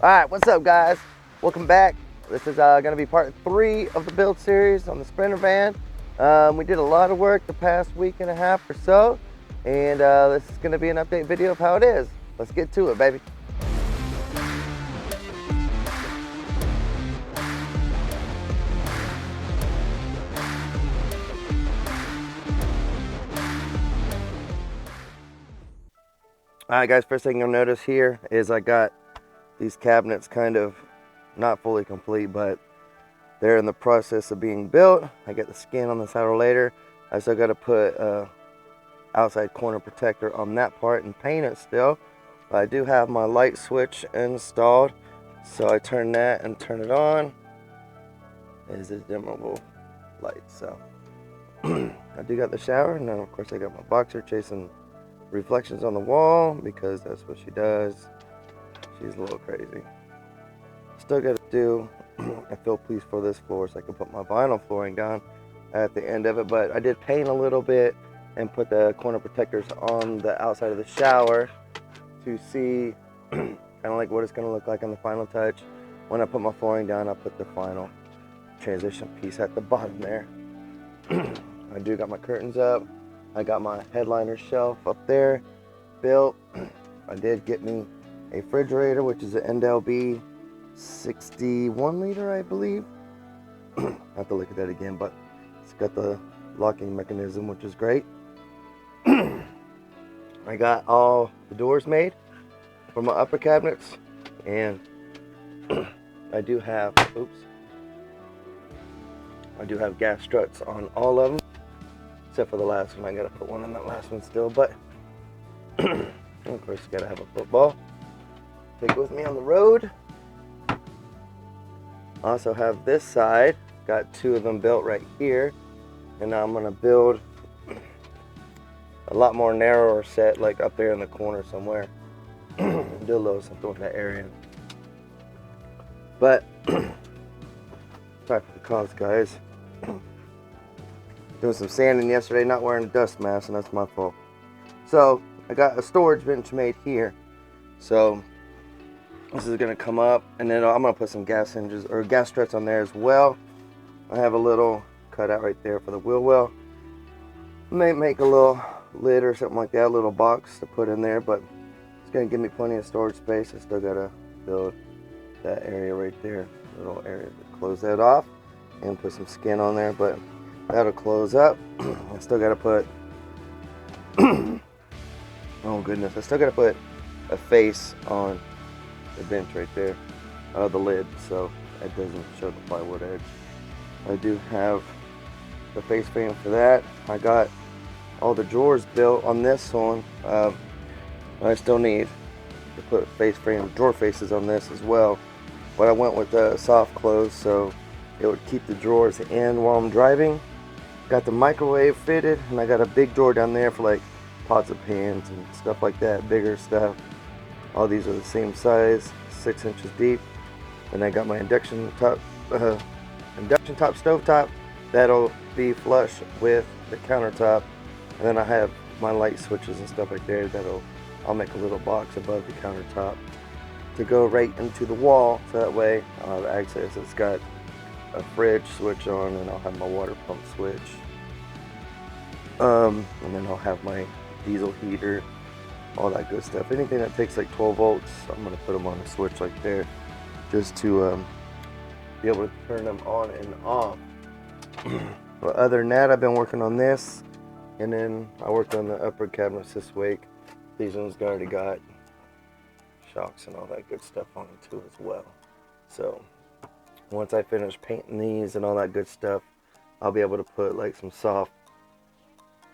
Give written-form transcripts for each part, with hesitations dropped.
Alright, what's up guys? Welcome back. This is going to be part 3 of the build series on the Sprinter van. We did a lot of work the past week and a half or so, and this is going to be an update video of how it is. Let's get to it, baby. Alright guys, first thing you'll notice here is I got these cabinets kind of not fully complete, but they're in the process of being built. I get the skin on the saddle later. I still got to put outside corner protector on that part and paint it still. But I do have my light switch installed, so I turn that and turn it on. Is a dimmable light. So I do got the shower, and then of course I got my boxer chasing reflections on the wall because that's what she does. She's a little crazy. Still got to do a fill piece for this floor so I can put my vinyl flooring down at the end of it. But I did paint a little bit and put the corner protectors on the outside of the shower to see kind of like what it's going to look like on the final touch. When I put my flooring down, I'll put the final transition piece at the bottom there. I do got my curtains up. I got my headliner shelf up there built. I did get me a refrigerator, which is an NLB 61 liter, I believe. I have to look at that again, but it's got the locking mechanism, which is great. I got all the doors made for my upper cabinets, and I do have gas struts on all of them, except for the last one. I gotta put one on that last one still, but of course, gotta have a football. Take it with me on the road. Also have this side, got 2 of them built right here, and now I'm gonna build a lot more narrower set, like up there in the corner somewhere. Do a little something with that area. But sorry for the cause, guys. Doing some sanding yesterday, not wearing a dust mask, and that's my fault. So I got a storage bench made here. So this is gonna come up, and then I'm gonna put some gas hinges or gas struts on there as well. I have a little cutout right there for the wheel well. May make a little lid or something like that, a little box to put in there, but it's gonna give me plenty of storage space. I still gotta build that area right there, little area to close that off, and put some skin on there, but that'll close up. I still gotta put oh goodness, I still gotta put a face on the bench right there, the lid, so it doesn't show the plywood edge. I do have the face frame for that. I got all the drawers built on this one. I still need to put face frame drawer faces on this as well, but I went with the soft close so it would keep the drawers in while I'm driving. Got the microwave fitted, and I got a big drawer down there for like pots of pans and stuff like that, bigger stuff. All these are the same size, 6 inches deep. And I got my induction top stovetop. That'll be flush with the countertop. And then I have my light switches and stuff right there. I'll make a little box above the countertop to go right into the wall, so that way I'll have access. It's got a fridge switch on, and I'll have my water pump switch. And then I'll have my diesel heater, all that good stuff. Anything that takes like 12 volts, I'm gonna put them on a switch like there, just to be able to turn them on and off. But other than that, I've been working on this, and then I worked on the upper cabinets this week. These ones already got shocks and all that good stuff on them too as well. So once I finish painting these and all that good stuff, I'll be able to put like some soft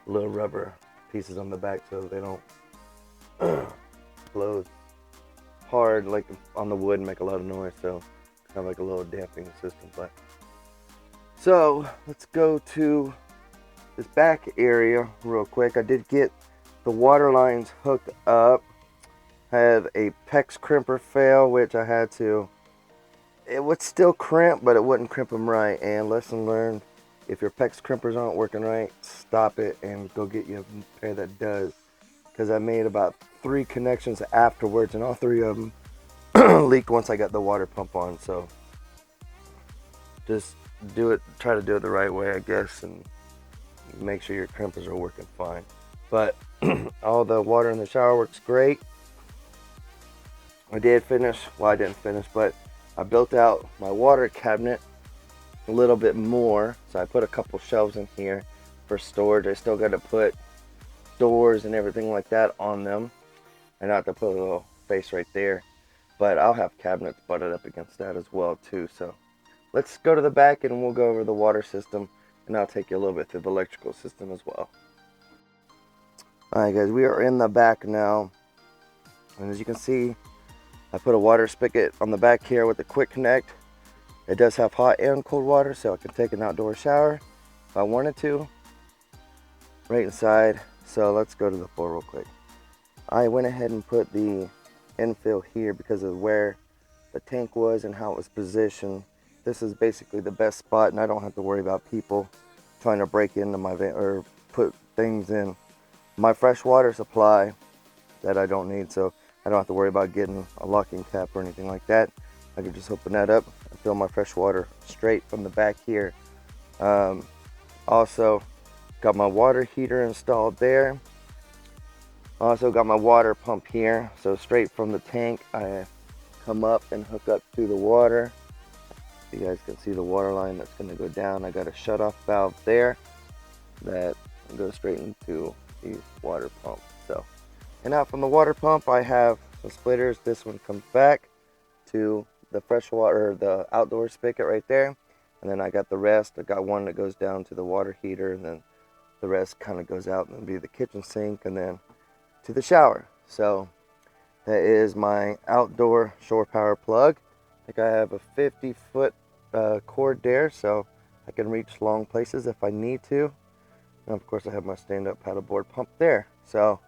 little rubber pieces on the back so they don't blow hard like on the wood and make a lot of noise, so kind of like a little damping system. But so let's go to this back area real quick. I did get the water lines hooked up. Had a PEX crimper fail, which I had to, it would still crimp, but it wouldn't crimp them right. And lesson learned, if your PEX crimpers aren't working right, stop it and go get you a pair that does. Because I made about 3 connections afterwards, and all 3 of them leaked once I got the water pump on. So just try to do it the right way, I guess, and make sure your crimpers are working fine. But all the water in the shower works great. I did finish, well, I didn't finish, but I built out my water cabinet a little bit more. So I put a couple shelves in here for storage. I still got to put doors and everything like that on them, and not to put a little space right there, but I'll have cabinets butted up against that as well too. So let's go to the back and we'll go over the water system, and I'll take you a little bit through the electrical system as well. Alright guys, we are in the back now, and as you can see, I put a water spigot on the back here with a quick connect. It does have hot and cold water, so I can take an outdoor shower if I wanted to, right inside. So let's go to the floor real quick. I went ahead and put the infill here because of where the tank was and how it was positioned. This is basically the best spot, and I don't have to worry about people trying to break into my van or put things in my fresh water supply that I don't need. So I don't have to worry about getting a locking cap or anything like that. I can just open that up and fill my fresh water straight from the back here. Also got my water heater installed there. Also got my water pump here. So straight from the tank, I come up and hook up to the water. You guys can see the water line that's going to go down. I got a shut-off valve there that goes straight into the water pump. So, and out from the water pump, I have some splitters. This one comes back to the fresh water, the outdoor spigot right there, and then I got the rest. I got one that goes down to the water heater, and then the rest kind of goes out and be the kitchen sink, and then to the shower. So that is my outdoor shore power plug. I think I have a 50-foot cord there, so I can reach long places if I need to. And of course I have my stand-up paddleboard pump there. So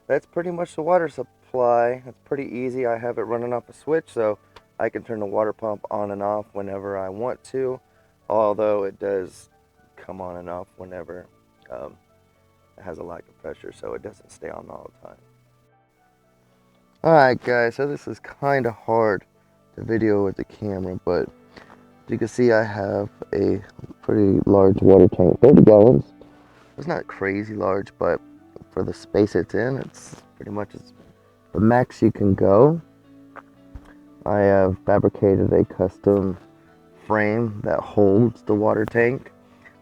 that's pretty much the water supply. It's pretty easy. I have it running off a switch, so I can turn the water pump on and off whenever I want to, although it does come on and off whenever it has a lack of pressure, so it doesn't stay on all the time. Alright guys, so this is kind of hard to video with the camera, but as you can see, I have a pretty large water tank, 30 gallons. It's not crazy large, but for the space it's in, it's pretty much the max you can go. I have fabricated a custom frame that holds the water tank.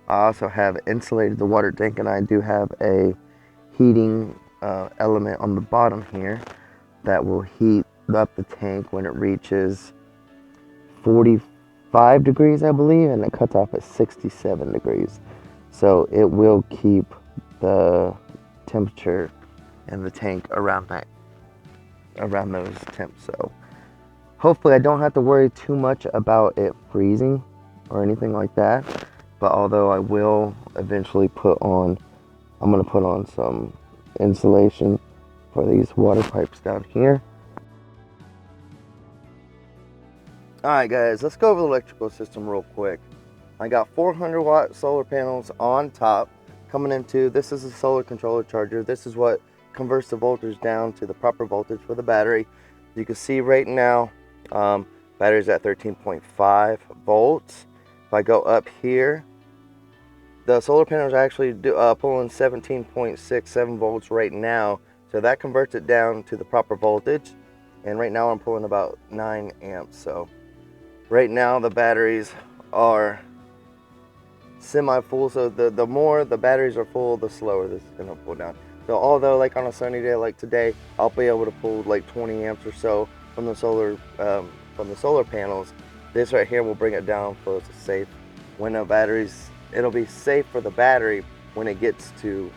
I also have insulated the water tank, and I do have a heating element on the bottom here that will heat up the tank when it reaches 45 degrees, I believe, and it cuts off at 67 degrees. So it will keep the temperature in the tank around those temps. So hopefully I don't have to worry too much about it freezing or anything like that. But although I will eventually I'm going to put on some insulation for these water pipes down here. Alright guys, let's go over the electrical system real quick. I got 400 watt solar panels on top coming into, this is a solar controller charger. This is what converts the voltage down to the proper voltage for the battery. You can see right now, battery's at 13.5 volts. If I go up here, the solar panels are actually pulling 17.67 volts right now. So that converts it down to the proper voltage. And right now I'm pulling about 9 amps. So right now the batteries are semi-full. So the more the batteries are full, the slower this is going to pull down. So although like on a sunny day like today, I'll be able to pull like 20 amps or so from the solar panels, this right here will bring it down close to safe. When the batteries, it'll be safe for the battery when it gets to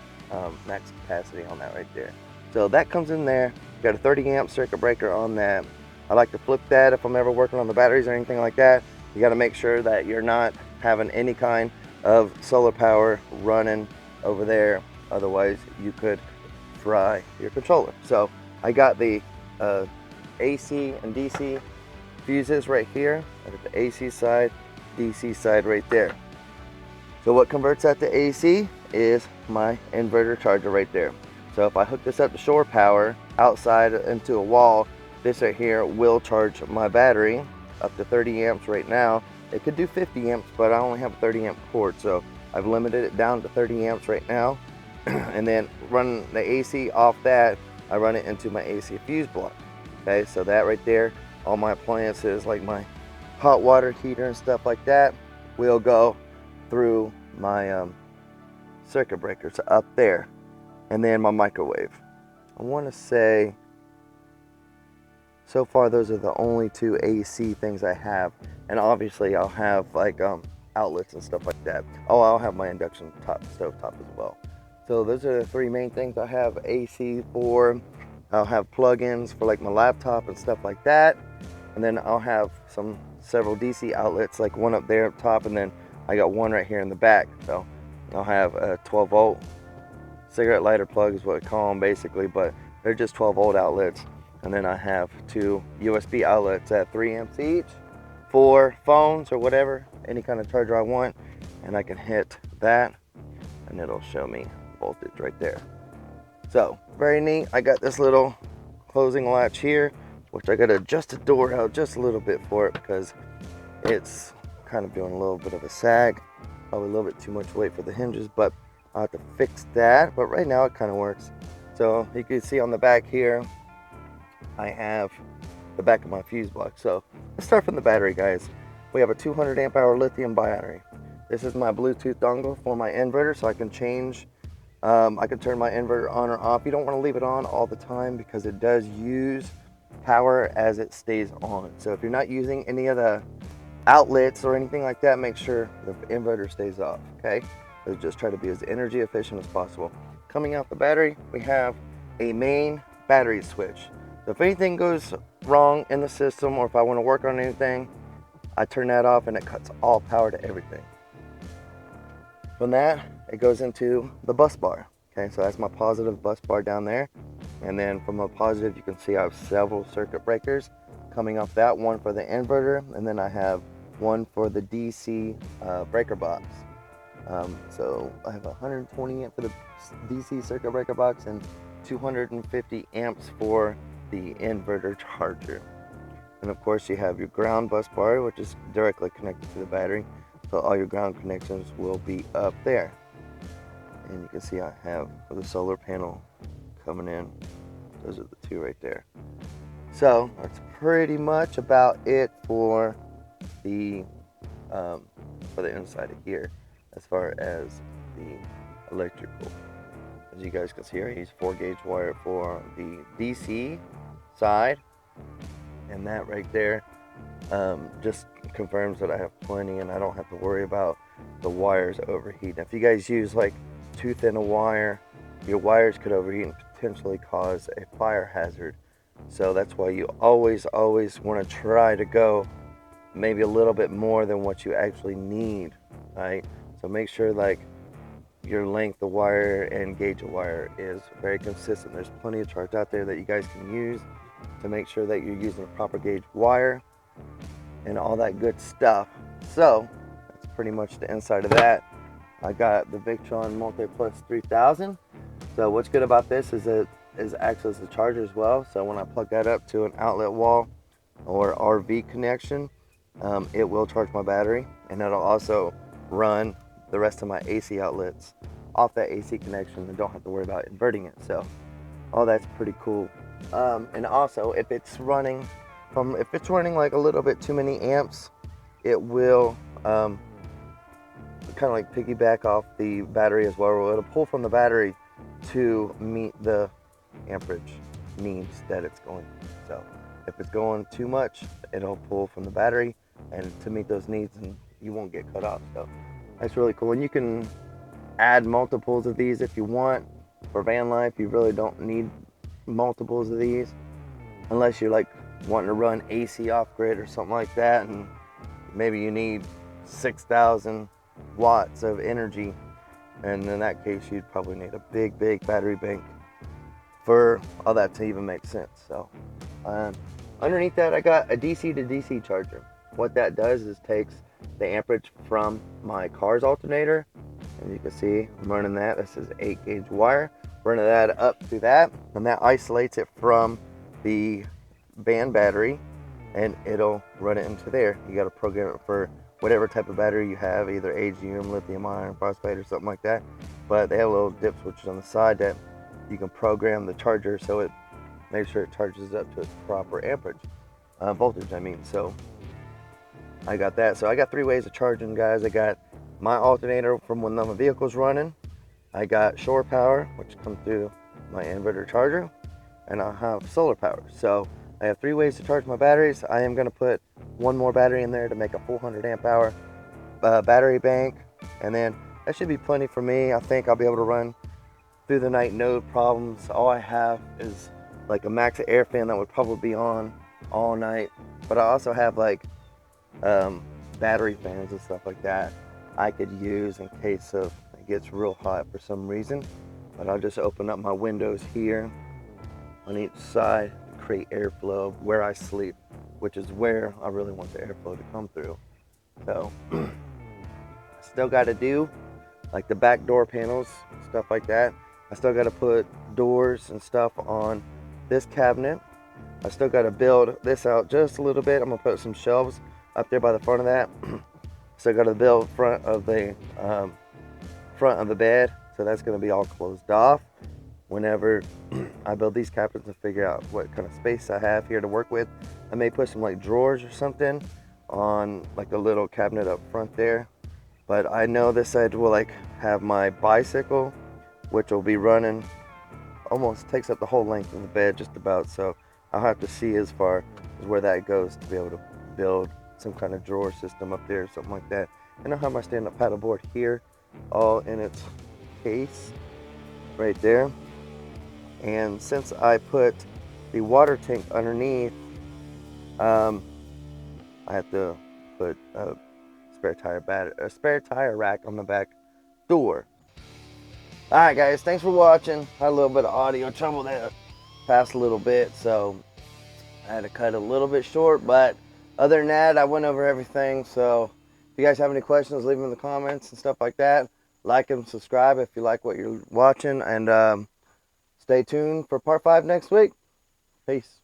max capacity on that right there. So that comes in there. Got a 30 amp circuit breaker on that. I like to flip that if I'm ever working on the batteries or anything like that. You got to make sure that you're not having any kind of solar power running over there, otherwise you could fry your controller. So I got the AC and DC fuses right here. I got the AC side, DC side right there. So what converts that to AC is my inverter charger right there. So if I hook this up to shore power outside into a wall, this right here will charge my battery up to 30 amps right now. It could do 50 amps, but I only have a 30 amp cord, so I've limited it down to 30 amps right now. And then run the AC off that, I run it into my AC fuse block. Okay, so that right there, all my appliances like my hot water heater and stuff like that will go through my circuit breakers up there. And then my microwave. I want to say so far those are the only two AC things I have, and obviously I'll have like outlets and stuff like that. Oh, I'll have my induction stove top as well. So those are the three main things I have AC for. I'll have plugins for like my laptop and stuff like that, and then I'll have several DC outlets, like one up there up top, and then I got one right here in the back. So I'll have a 12 volt cigarette lighter plug is what I call them basically, but they're just 12 volt outlets. And then I have two USB outlets at 3 amps each for phones or whatever, any kind of charger I want, and I can hit that and it'll show me voltage right there. So very neat. I got this little closing latch here, which I got to adjust the door out just a little bit for it because it's kind of doing a little bit of a sag, probably a little bit too much weight for the hinges, but I'll have to fix that. But right now it kind of works. So you can see on the back here I have the back of my fuse block. So let's start from the battery, guys. We have a 200 amp hour lithium battery. This is my Bluetooth dongle for my inverter, so I can change, I can turn my inverter on or off. You don't want to leave it on all the time because it does use power as it stays on. So if you're not using any of the outlets or anything like that, make sure the inverter stays off, okay? So just try to be as energy efficient as possible. Coming out the battery, we have a main battery switch. So if anything goes wrong in the system, or if I want to work on anything, I turn that off and it cuts all power to everything. From that, it goes into the bus bar. Okay, so that's my positive bus bar down there. And then from a positive, you can see I have several circuit breakers coming off that, one for the inverter, and then I have one for the DC breaker box. So I have 120 amp for the DC circuit breaker box and 250 amps for the inverter charger. And of course you have your ground bus bar, which is directly connected to the battery, so all your ground connections will be up there. And you can see I have the solar panel coming in. Those are the two right there. So that's pretty much about it for the inside of here as far as the electrical. As you guys can see here, I use 4-gauge wire for the DC side, and that right there just confirms that I have plenty and I don't have to worry about the wires overheating. If you guys use like too thin a wire, your wires could overheat and potentially cause a fire hazard. So that's why you always want to try to go maybe a little bit more than what you actually need, right? So make sure like your length of wire and gauge of wire is very consistent. There's plenty of charts out there that you guys can use to make sure that you're using the proper gauge wire and all that good stuff. So that's pretty much the inside of that. I got the Victron MultiPlus 3000. So what's good about this is it acts as a charger as well. So when I plug that up to an outlet wall or RV connection, it will charge my battery, and it'll also run the rest of my AC outlets off that AC connection and don't have to worry about inverting it. So all that's pretty cool. And also if it's running like a little bit too many amps, it will kind of like piggyback off the battery as well. It'll pull from the battery to meet the amperage needs that it's going. So if it's going too much, it'll pull from the battery and to meet those needs, and you won't get cut off. So that's really cool. And you can add multiples of these if you want. For van life, you really don't need multiples of these unless you're like wanting to run AC off grid or something like that, and maybe you need 6,000 watts of energy, and in that case you'd probably need a big battery bank for all that to even make sense. So underneath that, I got a DC to DC charger. What that does is takes the amperage from my car's alternator, and you can see I'm running that. This is 8-gauge wire, running that up to that, and that isolates it from the band battery, and it'll run it into there. You got to program it for whatever type of battery you have, either AGM, lithium iron phosphate, or something like that. But they have little dip switches on the side that you can program the charger so it makes sure it charges up to its proper amperage, voltage I mean. So I got that. So I got 3 ways of charging, guys. I got my alternator from when my vehicle's running. I got shore power, which comes through my inverter charger, and I have solar power. So I have 3 ways to charge my batteries. I am going to put one more battery in there to make a 400 amp hour battery bank, and then that should be plenty for me. I think I'll be able to run through the night, no problems. All I have is like a max air fan that would probably be on all night, but I also have like battery fans and stuff like that I could use in case of it gets real hot for some reason. But I'll just open up my windows here on each side to create airflow where I sleep, which is where I really want the airflow to come through. So still got to do like the back door panels, stuff like that. I still got to put doors and stuff on this cabinet. I still got to build this out just a little bit. I'm gonna put some shelves up there by the front of that. Still got to build front of the bed, so that's gonna be all closed off. Whenever I build these cabinets and figure out what kind of space I have here to work with, I may put some like drawers or something on like a little cabinet up front there. But I know this side will like have my bicycle, which will be running, almost takes up the whole length of the bed just about. So I'll have to see as far as where that goes to be able to build some kind of drawer system up there or something like that. And I'll have my stand-up paddleboard here, all in its case right there. And since I put the water tank underneath, I have to put a spare tire rack on the back door. All right, guys, thanks for watching. Had a little bit of audio trouble there, past a little bit, so I had to cut it a little bit short. But other than that, I went over everything. So if you guys have any questions, leave them in the comments and stuff like that. Like and subscribe if you like what you're watching, and stay tuned for part 5 next week. Peace.